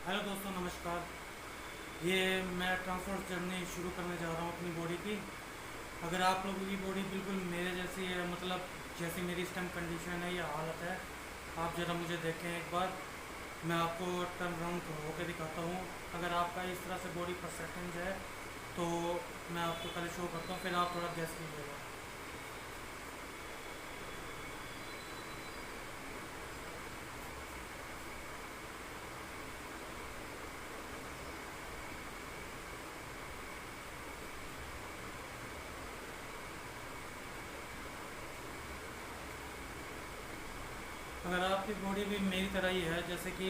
Hello दोस्तों, नमस्कार। ये मैं ट्रांसपोर्ट जर्नी शुरू करने जा रहा हूँ अपनी बॉडी की। अगर आप लोगों की बॉडी बिल्कुल मेरे जैसी है, मतलब जैसी मेरी इस टाइम कंडीशन है या हालत है, आप ज़रा मुझे देखें एक बार। मैं आपको टर्न राउंड होकर दिखाता हूँ। अगर आपका इस तरह से बॉडी परसेंटेज है तो मैं आपको पहले शो करता हूँ, फिर आप थोड़ा गैस कीजिएगा। अगर आपकी बॉडी भी मेरी तरह ही है, जैसे कि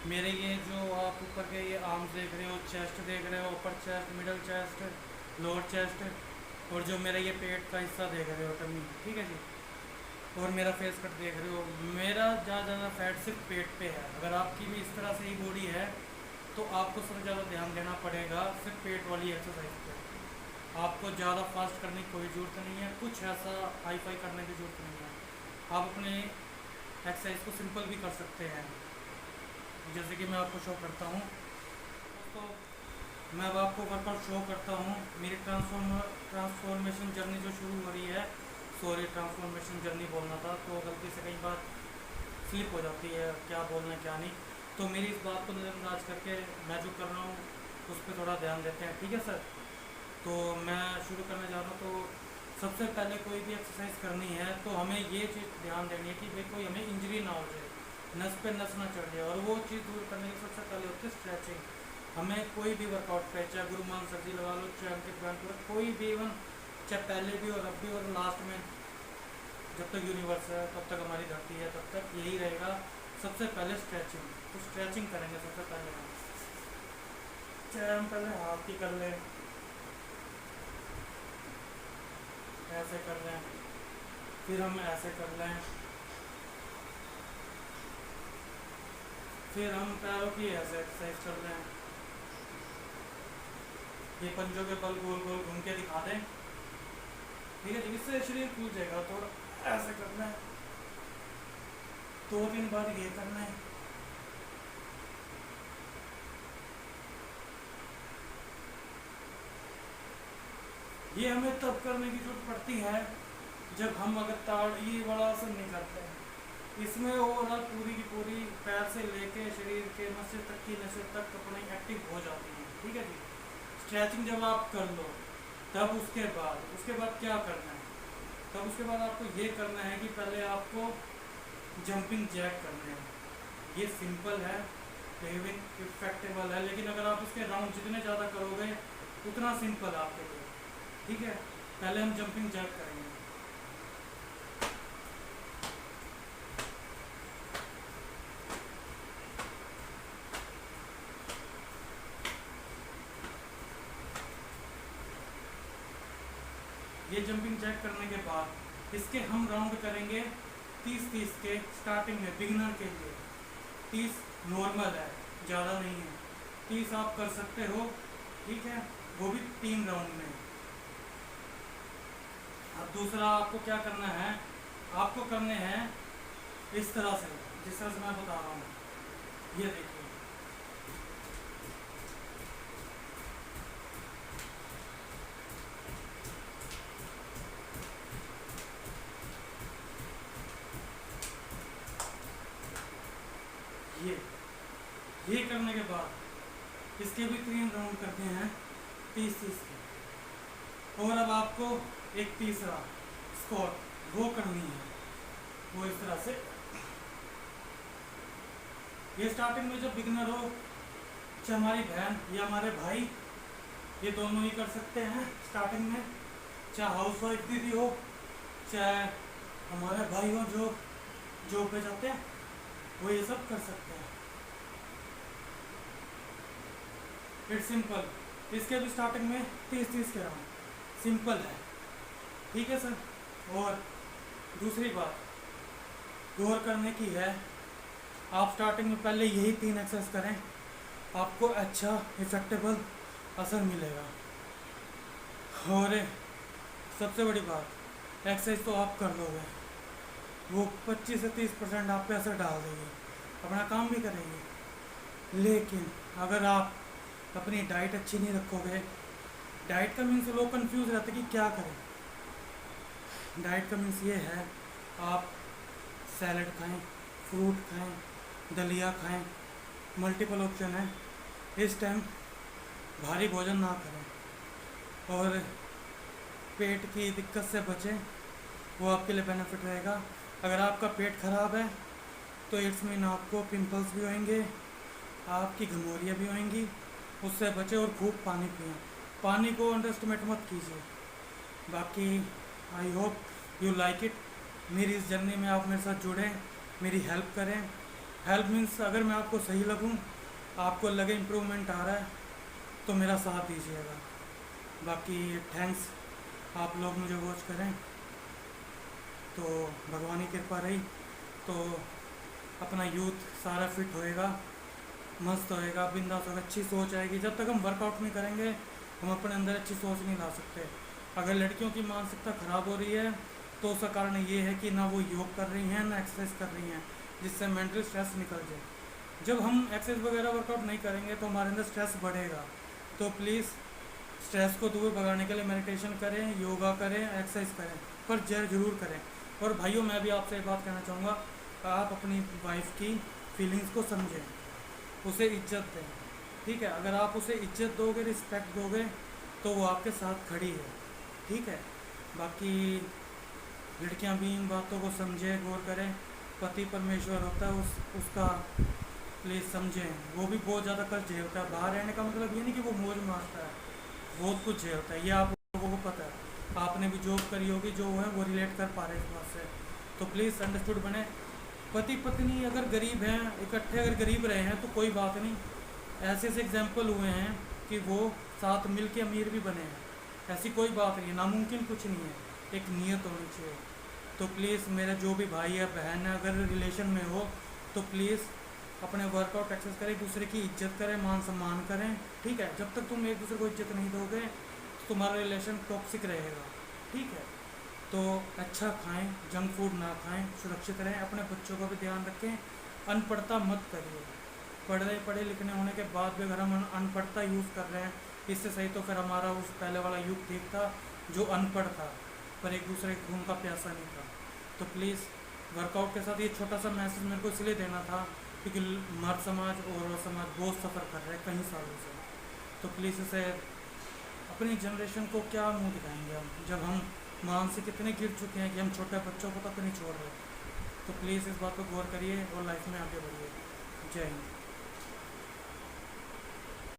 मेरे ये जो आप ऊपर के ये आर्म्स देख रहे हो, चेस्ट देख रहे हो, अपर chest, middle chest, lower chest, और जो मेरा ये पेट का हिस्सा देख रहे हो, टमी, ठीक है जी। और मेरा फेस कट देख रहे हो। मेरा ज़्यादा फैट सिर्फ पेट पे है। अगर आपकी भी इस तरह से ही बॉडी है तो आपको सबसे ज़्यादा ध्यान देना पड़ेगा सिर्फ पेट वाली एक्सरसाइज पे। आपको ज़्यादा फास्ट करने की कोई ज़रूरत नहीं है, कुछ ऐसा हाई फाई करने की ज़रूरत नहीं है। आप अपने एक्सरसाइज को सिंपल भी कर सकते हैं, जैसे कि मैं आपको शो करता हूँ। तो मैं अब आपको वर्कआउट शो करता हूँ। मेरी ट्रांसफॉर्मेशन जर्नी जो शुरू हो रही है, सॉरी, ट्रांसफॉर्मेशन जर्नी बोलना था तो गलती से कई बार स्लिप हो जाती है, क्या बोलना है क्या नहीं। तो मेरी इस बात को नज़रअंदाज करके मैं जो कर रहा हूँ उस पर थोड़ा ध्यान देते हैं, ठीक है सर। तो मैं शुरू करने जा रहा हूँ। तो सबसे पहले कोई भी एक्सरसाइज करनी है तो हमें ये चीज़ ध्यान देनी है कि भाई कोई हमें इंजरी ना हो जाए, नस पे नस ना चढ़ जाए। और वो चीज़ दूर करने की सबसे पहले होती है स्ट्रेचिंग। हमें कोई भी वर्कआउट पे, चाहे गुरुमान सर जी लगा लो, चाहे अंकित बैंड, कोई भी, इवन चाहे पहले भी और अब भी और लास्ट में, जब तक यूनिवर्स है तब तक हमारी धरती है तब तक यही रहेगा। सबसे पहले स्ट्रेचिंग। तो स्ट्रेचिंग करेंगे सबसे पहले हम। चाहे हम पहले हाथ की कर लें, ऐसे कर लें, फिर हम ऐसे कर लें, फिर हम पैरों की ऐसे एक्सरसाइज कर लें। ये पंजों के बल गोल गोल घूम के दिखा दें, ठीक है जी। इससे शरीर कूद जाएगा। थोड़ा ऐसे करना है, 2-3 बार ये करना है। ये हमें तब करने की जरूरत पड़ती है जब हम अगर ताड़ ये वाला आसन नहीं करते हैं। इसमें ओवरऑल पूरी की पूरी पैर से लेके शरीर के नसें तक की नसें तक अपने एक्टिव हो जाती हैं, ठीक है जी। स्ट्रेचिंग जब आप कर लो तब उसके बाद क्या करना है। तब उसके बाद आपको ये करना है कि पहले आपको जंपिंग जैक करने हैं। ये सिंपल है, लेकिन इफेक्टेबल है। लेकिन अगर आप इसके राउंड जितने ज़्यादा करोगे उतना सिंपल है आपके लिए, ठीक है। पहले हम जंपिंग जैक करेंगे। ये जंपिंग जैक करने के बाद इसके हम राउंड करेंगे 30-30 के। स्टार्टिंग में बिगिनर के लिए 30 नॉर्मल है, ज़्यादा नहीं है। 30 आप कर सकते हो, ठीक है, वो भी 3 राउंड में। अब दूसरा आपको क्या करना है, आपको करने हैं इस तरह से, जिस तरह से मैं बता रहा हूँ। ये देखिए, ये ये करने के बाद इसके भी 3 राउंड करते हैं 30-30 के। और अब आपको एक तीसरा स्क्वाट वो करनी है, वो इस तरह से। ये स्टार्टिंग में जब बिगनर हो, चाहे हमारी बहन या हमारे भाई, ये दोनों ही कर सकते हैं स्टार्टिंग में। चाहे हाउस वाइफ दीदी हो, चाहे हमारे भाई हो जो जॉब पे जाते हैं, वो ये सब कर सकते हैं। It's simple. इसके भी स्टार्टिंग में 30-30 के राउंड सिंपल है, ठीक है सर। और दूसरी बात गौर करने की है, आप स्टार्टिंग में पहले यही 3 एक्सरसाइज करें, आपको अच्छा इफेक्टेबल असर मिलेगा। और सबसे बड़ी बात, एक्सरसाइज तो आप कर लोगे, वो 25 से 30% आप पे असर डाल देंगे, अपना काम भी करेंगे। लेकिन अगर आप अपनी डाइट अच्छी नहीं रखोगे, डाइट का मीन्स लोग कंफ्यूज रहते हैं कि क्या करें। डाइट का मीन्स ये है, आप सैलड खाएं, फ्रूट खाएं, दलिया खाएं, मल्टीपल ऑप्शन है। इस टाइम भारी भोजन ना करें और पेट की दिक्कत से बचें, वो आपके लिए बेनिफिट रहेगा। अगर आपका पेट खराब है तो इट्स मीन आपको पिंपल्स भी होंगे, आपकी घमौरियाँ भी होंगी। उससे बचें और खूब पानी पिएं। पानी को अंडर एस्टिमेट मत कीजिए। बाकी I hope you like it. मेरी इस जर्नी में आप मेरे साथ जुड़ें, मेरी हेल्प करें। हेल्प मीन्स अगर मैं आपको सही लगूं, आपको लगे इम्प्रूवमेंट आ रहा है, तो मेरा साथ दीजिएगा। बाकी थैंक्स, आप लोग मुझे वॉच करें तो भगवान की कृपा रही तो अपना यूथ सारा फिट होएगा, मस्त होएगा, बिंदास होगा, अच्छी सोच आएगी। जब तक हम वर्कआउट नहीं करेंगे हम अपने अंदर अच्छी सोच नहीं ला सकते। अगर लड़कियों की मानसिकता ख़राब हो रही है तो उसका कारण ये है कि ना वो योग कर रही हैं ना एक्सरसाइज कर रही हैं, जिससे मेंटल स्ट्रेस निकल जाए। जब हम एक्सरसाइज वगैरह वर्कआउट नहीं करेंगे तो हमारे अंदर स्ट्रेस बढ़ेगा। तो प्लीज़ स्ट्रेस को दूर भगाने के लिए मेडिटेशन करें, योगा करें, एक्सरसाइज करें, पर जरूर करें। और भाइयों, मैं भी आपसे एक बात कहना चाहूँगा, आप अपनी वाइफ की फीलिंग्स को समझें, उसे इज्जत दें। ठीक है, अगर आप उसे इज्जत दोगे, रिस्पेक्ट दोगे, तो वो आपके साथ खड़ी है। ठीक है, बाकी लड़कियां भी इन बातों को समझें, गौर करें। पति परमेश्वर होता है, उसका प्लीज़ समझें। वो भी बहुत ज़्यादा कष्ट झेलता है। बाहर रहने का मतलब ये नहीं कि वो मौज मारता है, बहुत कुछ झेलता है, ये आप लोगों को पता है। आपने भी जॉब करी होगी, जो है वो रिलेट कर पा रहे इस बात से। तो प्लीज़ अंडरस्टूड बने। पति पत्नी अगर गरीब हैं, इकट्ठे अगर गरीब रहे हैं तो कोई बात नहीं। ऐसे ऐसे एग्जाम्पल हुए हैं कि वो साथ मिल के अमीर भी बने हैं। ऐसी कोई बात नहीं है, नामुमकिन कुछ नहीं है, एक नीयत होनी चाहिए। तो प्लीज़ मेरा जो भी भाई है बहन है, अगर रिलेशन में हो तो प्लीज़ अपने वर्कआउट एक्सरसाइज करें, एक दूसरे की इज्जत करें, मान सम्मान करें। ठीक है, जब तक तुम एक दूसरे को इज्जत नहीं दोगे तो तुम्हारा रिलेशन टॉक्सिक रहेगा। ठीक है, तो अच्छा खाएं, जंक फूड ना खाएं, सुरक्षित रहें, अपने बच्चों का भी ध्यान रखें। अनपढ़ता मत करिए। पढ़े लिखने होने के बाद भी अगर हम अनपढ़ता यूज़ कर रहे हैं, इससे सही तो फिर हमारा उस पहले वाला युग ठीक था जो अनपढ़ था पर एक दूसरे के खून का प्यासा नहीं था। तो प्लीज़ वर्कआउट के साथ ये छोटा सा मैसेज मेरे को इसलिए देना था क्योंकि मर्द समाज और समाज बहुत सफ़र कर रहे हैं कई सालों से। तो प्लीज़ इसे, अपनी जनरेशन को क्या मुंह दिखाएंगे हम, जब हम मानसिक इतने गिर चुके हैं कि हम छोटे बच्चों को तक नहीं छोड़ रहे। तो प्लीज़ इस बात को गौर करिए और लाइफ में आगे बढ़िए। जय हिंद।